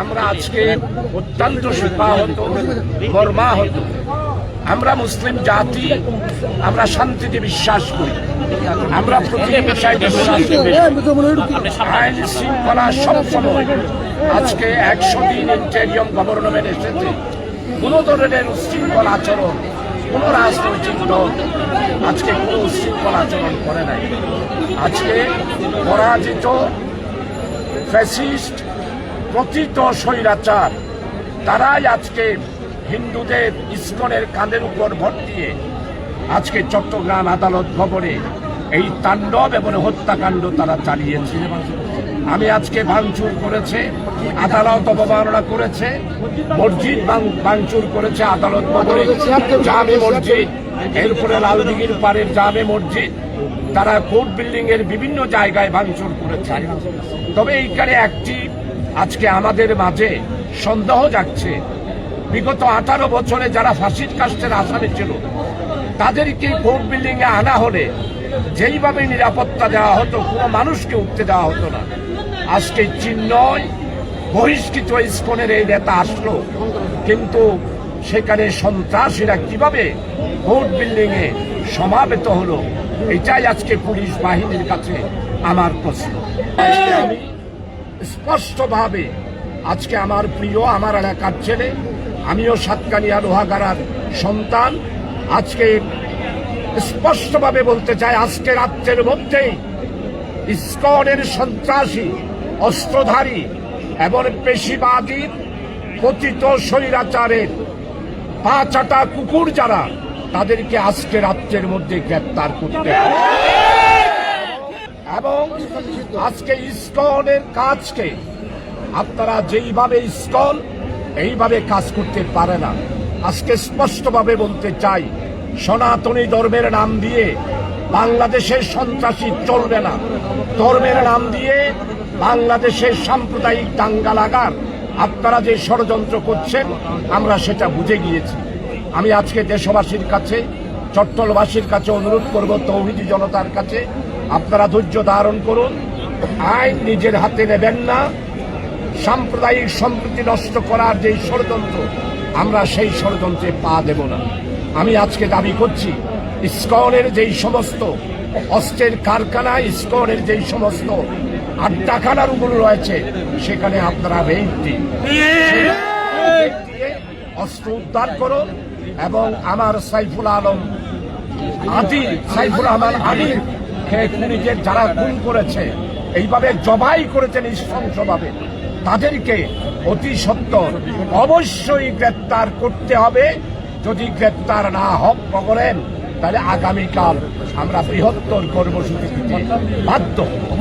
আমরা আজকে অত্যন্ত শোকাহত, মর্মাহত। আমরা মুসলিম জাতি, আমরা শান্তিতে বিশ্বাস করি, আমরা প্রতিহিংসায় বিশ্বাস করি, আইন শৃঙ্খলা সবসময়। আজকে 100 দিন ইন্টেরিয়ম গভর্নমেন্ট এসেছে, কোনো ধরনের উশৃঙ্খল আচরণ কোনো রাজনৈতিক দল আজকে কোনো উশৃঙ্খল আচরণ করে নাই। আজকে পরাজিত ফ্যাসিস্ট প্রকৃত স্বৈরাচার তারাই আজকে হিন্দুদের ইসকনের কাঁধের উপর ভর দিয়ে আজকে চট্টগ্রাম আদালত ভবনে এই তাণ্ডব এবং হত্যাকাণ্ড তারা চালিয়েছে। আমি আজকে ভাঙচুর করেছে, আদালত অবমাননা করেছে, মসজিদ ভাঙচুর করেছে, আদালত ভবনে জামে মসজিদ, এরপরে লালদিঘির পাড়ের জামে মসজিদ, তারা কোর্ট বিল্ডিং এর বিভিন্ন জায়গায় ভাঙচুর করেছে। তবে এইখানে একটি আজকে আমাদের মাঝে সন্দেহ জাগছে, বিগত 18 বছরে যারা ফাঁসির কাস্টের আসামি ছিল তাদেরকে কোর্ট বিল্ডিং এ আনা হলে যেইভাবে নিরাপত্তা দেওয়া হতো, কোনো মানুষকে উঠতে দেওয়া হতো না। আজকে চিহ্নয় বহিষ্কৃত ইসকনের এই নেতা আসলো, কিন্তু সেখানে সন্ত্রাসীরা কিভাবে কোর্ট বিল্ডিং এ সমাবেত হলো, এটাই আজকে পুলিশ বাহিনীর কাছে আমার প্রশ্ন। আমি স্পষ্টভাবে আজকে আমার প্রিয়, আমার এলাকার ছেলে, আমিও সাতকানিয়া লোহাগাড়ার সন্তান, আজকে স্পষ্টভাবে বলতে চাই, আজকে রাত্রের মধ্যেই ইসকনের সন্ত্রাসী, অস্ত্রধারী এবং পেশিবাদী পতিত স্বৈরাচারের পা চাটা কুকুর যারা, তাদেরকে আজকে রাত্রের মধ্যে গ্রেপ্তার করতে হবে। এবং আজকে ইসকনের কাজকে আপনারা যেইভাবে ইসকন এইভাবে কাজ করতে পারে না। আজকে স্পষ্টভাবে বলতে চাই, সনাতনী ধর্মের নাম দিয়ে বাংলাদেশের সন্ত্রাসী চলবে না। ধর্মের নাম দিয়ে বাংলাদেশের সাম্প্রদায়িক দাঙ্গা লাগার আপনারা যে ষড়যন্ত্র করছেন, আমরা সেটা বুঝে গিয়েছি। আমি আজকে দেশবাসীর কাছে, চট্টলবাসীর কাছে অনুরোধ করব, তৌহিদি জনতার কাছে, আপনারা ধৈর্য ধারণ করুন, আইন নিজের হাতে নেবেন না। সাম্প্রদায়িক সম্প্রীতি নষ্ট করার যে ষড়যন্ত্র, আমরা সেই ষড়যন্ত্রে পা দেব না। আমি আজকে দাবি করছি, ইসকনের যেই সমস্ত অস্ত্রের কারখানা, ইসকনের যেই সমস্ত আড্ডাখানাগুলো রয়েছে, সেখানে আপনারা রেড দিয়ে অস্ত্র উদ্ধার করুন এবং আমার সাইফুল রহমান আদিল খুনিদের যারা খুন করেছে, এইভাবে জবাই করেছেন নৃশংসভাবে, তাদেরকে অতি সত্বর অবশ্যই গ্রেপ্তার করতে হবে। যদি গ্রেপ্তার না করেন, তাহলে আগামীকাল আমরা বৃহত্তর কর্মসূচি দিতে বাধ্য হব।